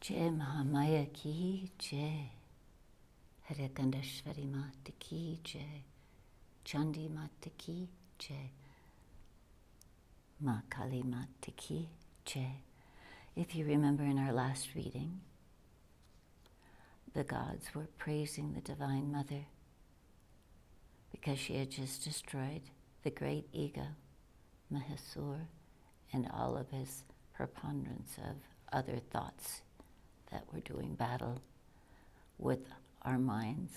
Jai Mahamaya ki jai, Hare Kandashvari Mata ki jai, Chandi Mata ki jai, Ma Kali Mata ki jai. If you remember in our last reading, the gods were praising the Divine Mother because she had just destroyed the great ego, Mahasur, and all of his preponderance of other thoughts that were doing battle with our minds,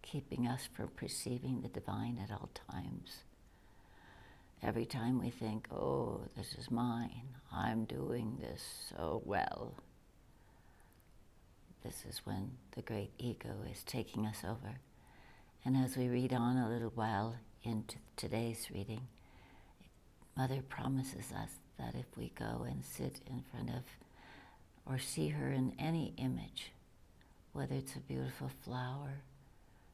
keeping us from perceiving the divine at all times. Every time we think, oh, this is mine, I'm doing this so well, this is when the great ego is taking us over. And as we read on a little while into today's reading, Mother promises us that if we go and sit in front of or see her in any image, whether it's a beautiful flower,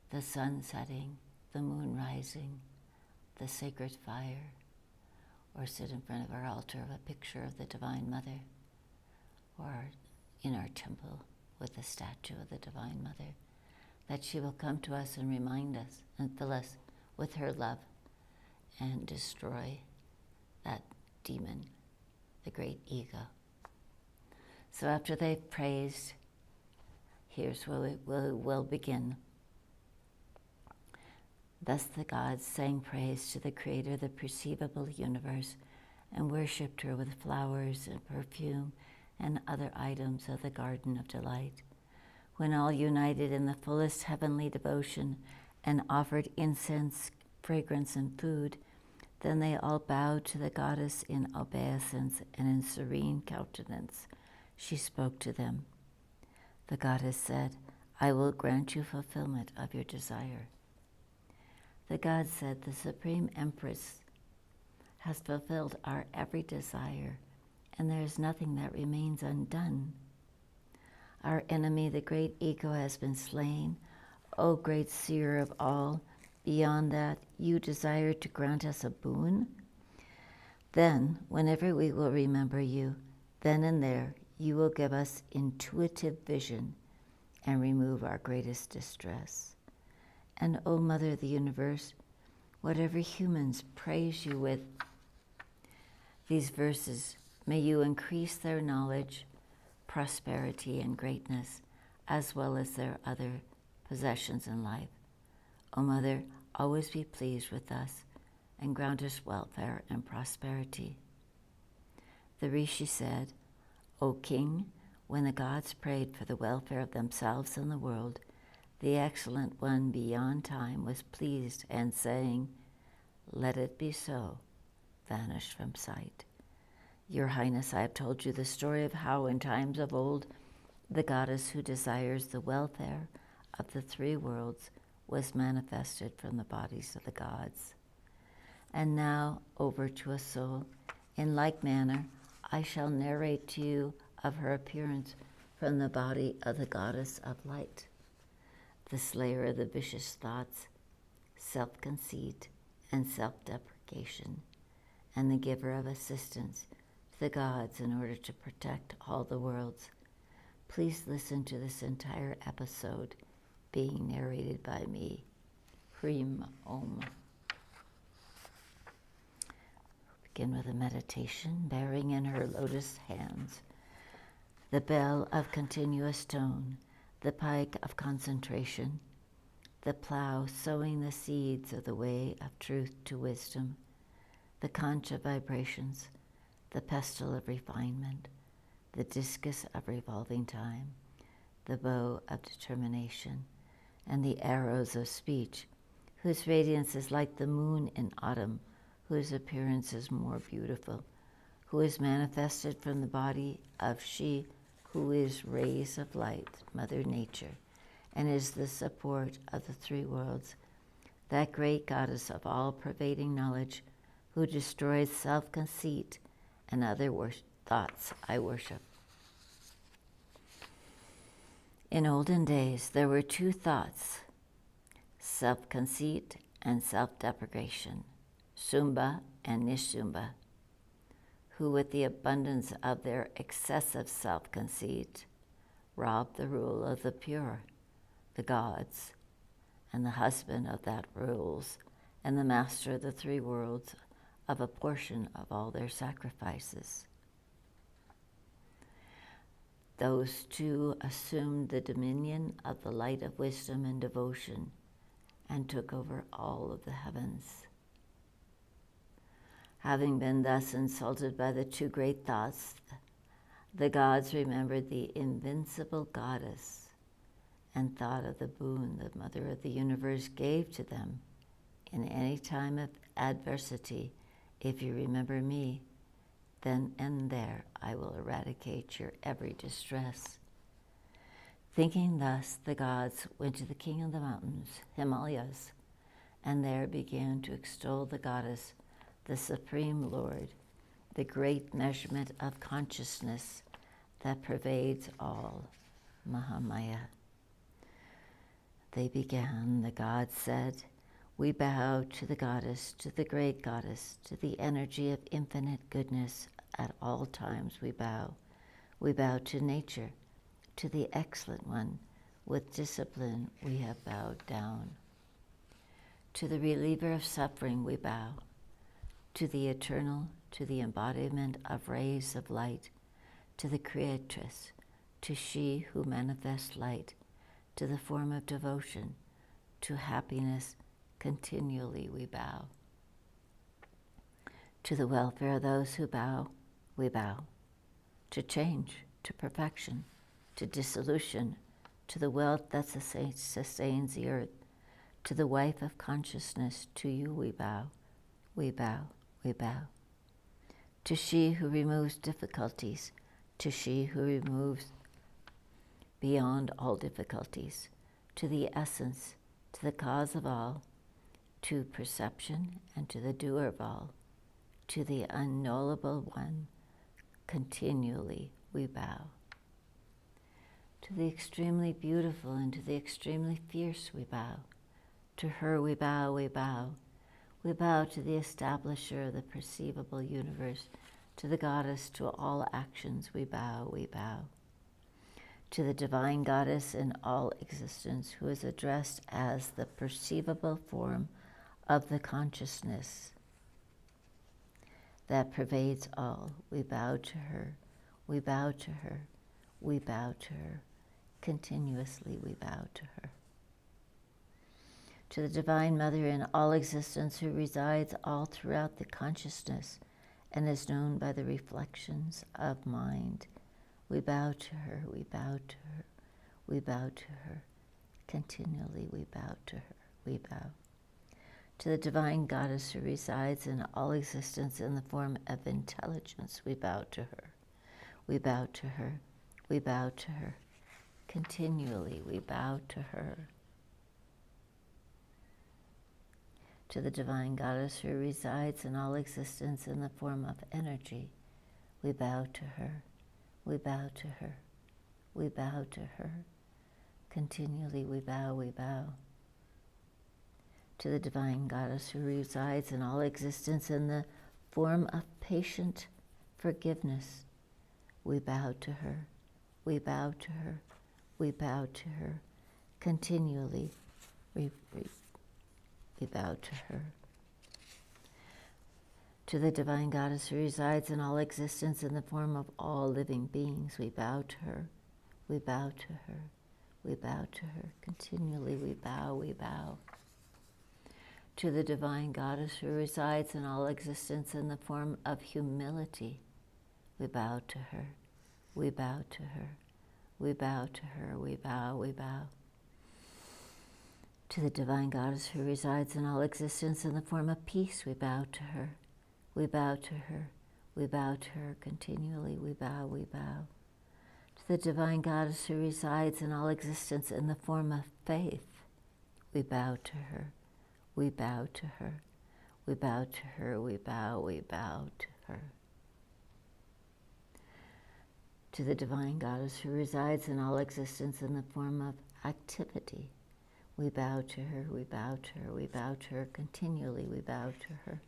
the sun setting, the moon rising, the sacred fire, or sit in front of our altar of a picture of the Divine Mother, or in our temple with a statue of the Divine Mother, that she will come to us and remind us and fill us with her love and destroy that demon, the great ego. So after they've praised, here's where we'll begin. Thus the gods sang praise to the Creator of the perceivable universe and worshipped her with flowers and perfume and other items of the garden of delight. When all united in the fullest heavenly devotion and offered incense, fragrance, and food, then they all bowed to the goddess in obeisance and in serene countenance. She spoke to them. The goddess said, I will grant you fulfillment of your desire. The god said, the Supreme Empress has fulfilled our every desire, and there is nothing that remains undone. Our enemy, the great ego, has been slain. O great seer of all, beyond that, you desire to grant us a boon? Then, whenever we will remember you, then and there, you will give us intuitive vision and remove our greatest distress. And, O Mother of the Universe, whatever humans praise you with these verses, may you increase their knowledge, prosperity, and greatness, as well as their other possessions in life. O Mother, always be pleased with us and grant us welfare and prosperity. The Rishi said, O King, when the gods prayed for the welfare of themselves and the world, the Excellent One beyond time was pleased and saying, let it be so, vanished from sight. Your Highness, I have told you the story of how in times of old, the goddess who desires the welfare of the three worlds was manifested from the bodies of the gods. And now over to a soul. In like manner, I shall narrate to you of her appearance from the body of the goddess of light, the slayer of the vicious thoughts, self-conceit, and self-deprecation, and the giver of assistance to the gods in order to protect all the worlds. Please listen to this entire episode being narrated by me. Hrim Om. Begin with a meditation, bearing in her lotus hands the bell of continuous tone, the pike of concentration, the plow sowing the seeds of the way of truth to wisdom, the conch of vibrations, the pestle of refinement, the discus of revolving time, the bow of determination, and the arrows of speech, whose radiance is like the moon in autumn, whose appearance is more beautiful, who is manifested from the body of she who is rays of light, Mother Nature, and is the support of the three worlds, that great goddess of all-pervading knowledge, who destroys self-conceit and other thoughts I worship. In olden days, there were two thoughts, self-conceit and self-deprecation, Sumba and Nishumba, who with the abundance of their excessive self-conceit robbed the rule of the pure, the gods, and the husband of that rules, and the master of the three worlds of a portion of all their sacrifices. Those two assumed the dominion of the light of wisdom and devotion and took over all of the heavens. Having been thus insulted by the two great thoughts, the gods remembered the invincible goddess and thought of the boon the Mother of the Universe gave to them. In any time of adversity, if you remember me, then and there I will eradicate your every distress. Thinking thus, the gods went to the king of the mountains, Himalayas, and there began to extol the goddess, the Supreme Lord, the great measurement of consciousness that pervades all, Mahamaya. They began, the gods said, we bow to the goddess, to the great goddess, to the energy of infinite goodness. At all times we bow. We bow to nature, to the excellent one. With discipline we have bowed down. To the reliever of suffering we bow. To the eternal, to the embodiment of rays of light, to the creatress, to she who manifests light, to the form of devotion, to happiness, continually we bow. To the welfare of those who bow, we bow. To change, to perfection, to dissolution, to the wealth that sustains the earth, to the wife of consciousness, to you we bow, we bow, we bow. To she who removes difficulties, to she who removes beyond all difficulties, to the essence, to the cause of all, to perception and to the doer of all, to the unknowable one, continually we bow. To the extremely beautiful and to the extremely fierce we bow. To her we bow, we bow. We bow to the establisher of the perceivable universe, to the goddess, to all actions we bow, we bow. To the divine goddess in all existence, who is addressed as the perceivable form of the consciousness that pervades all, we bow to her, we bow to her, we bow to her, continuously we bow to her. To the Divine Mother in all existence, who resides all throughout the consciousness and is known by the reflections of mind, we bow to her, we bow to her, we bow to her, continually we bow to her, we bow. To the Divine Goddess who resides in all existence in the form of intelligence, we bow to her, we bow to her, we bow to her, continually we bow to her. To the Divine Goddess who resides in all existence in the form of energy, we bow to her, we bow to her, we bow to her, continually we bow, we bow. To the Divine Goddess who resides in all existence in the form of patient forgiveness, we bow to her, we bow to her, we bow to her, continually we bow to her. To the Divine Goddess who resides in all existence in the form of all living beings, we bow to her, we bow to her, we bow to her, continually we bow, we bow. To the Divine Goddess who resides in all existence in the form of humility, we bow to her, we bow to her, we bow to her, we bow, we bow. To the Divine Goddess who resides in all existence in the form of peace, we bow to her, we bow to her, we bow to her, continually we bow, we bow. To the Divine Goddess who resides in all existence in the form of faith, we bow to her, we bow to her, we bow to her, we bow to her. To the Divine Goddess who resides in all existence in the form of activity, we bow to her, we bow to her, we bow to her, continually we bow to her.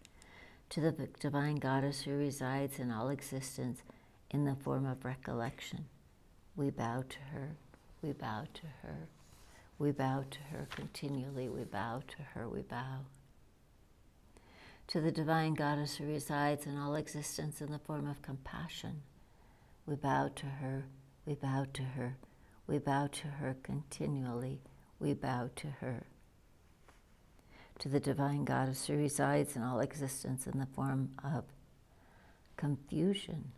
To the Divine Goddess who resides in all existence in the form of recollection, We bow to her, we bow to her, we bow to her continually, we bow to her, we bow. To the divine goddess who resides in all existence in the form of compassion, we bow to her, we bow to her, we bow to her continually, we bow to her. To the divine goddess who resides in all existence in the form of confusion,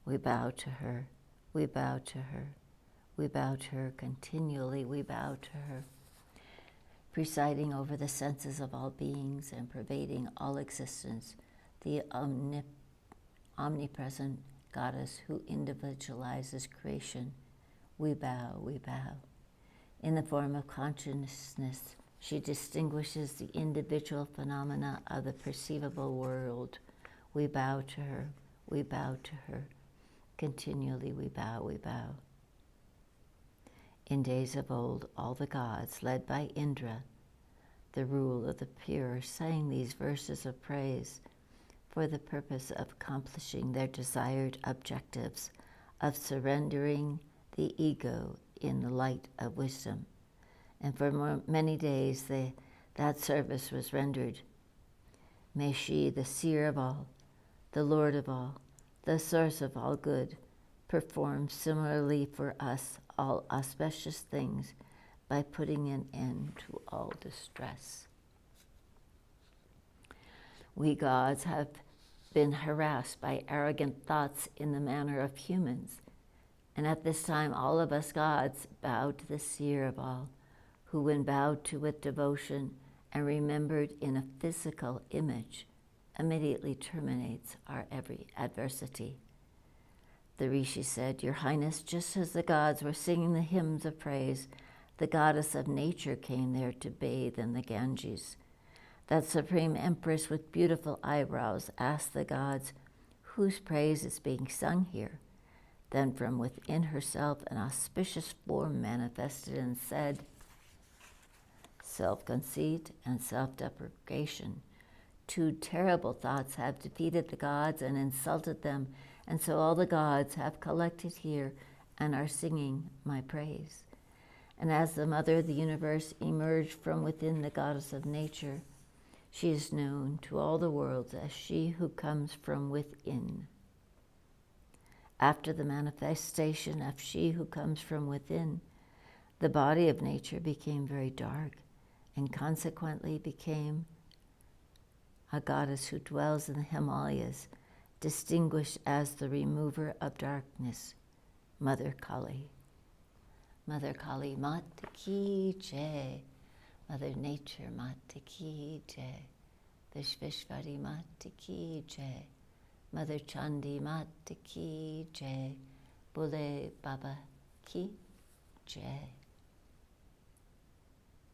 we bow to her, we bow to her, we bow to her continually, we bow to her. Presiding over the senses of all beings and pervading all existence, the omnipresent goddess who individualizes creation, we bow, we bow. In the form of consciousness, she distinguishes the individual phenomena of the perceivable world. We bow to her, we bow to her. Continually we bow, we bow. In days of old, all the gods, led by Indra, the rule of the pure, sang these verses of praise for the purpose of accomplishing their desired objectives, of surrendering the ego in the light of wisdom. And for many days that service was rendered. May she, the seer of all, the Lord of all, the source of all good, perform similarly for us all auspicious things by putting an end to all distress. We gods have been harassed by arrogant thoughts in the manner of humans, and at this time all of us gods bow to the seer of all, who when bowed to with devotion and remembered in a physical image, immediately terminates our every adversity. The Rishi said, Your Highness, just as the gods were singing the hymns of praise, the goddess of nature came there to bathe in the Ganges. That supreme empress with beautiful eyebrows asked the gods, whose praise is being sung here? Then from within herself an auspicious form manifested and said, Self-conceit and self-deprecation, two terrible thoughts have defeated the gods and insulted them, and so all the gods have collected here and are singing my praise. And as the mother of the universe emerged from within the goddess of nature, she is known to all the worlds as she who comes from within. After the manifestation of she who comes from within, the body of nature became very dark and consequently became a goddess who dwells in the Himalayas, distinguished as the remover of darkness, Mother Kali. Mother Kali, Mata Ki Jai. Mother Nature, Mata Ki Jai. Vishveshwari, Mata Ki Jai. Mother Chandi, Mata Ki Jai. Bole Baba Ki Jai.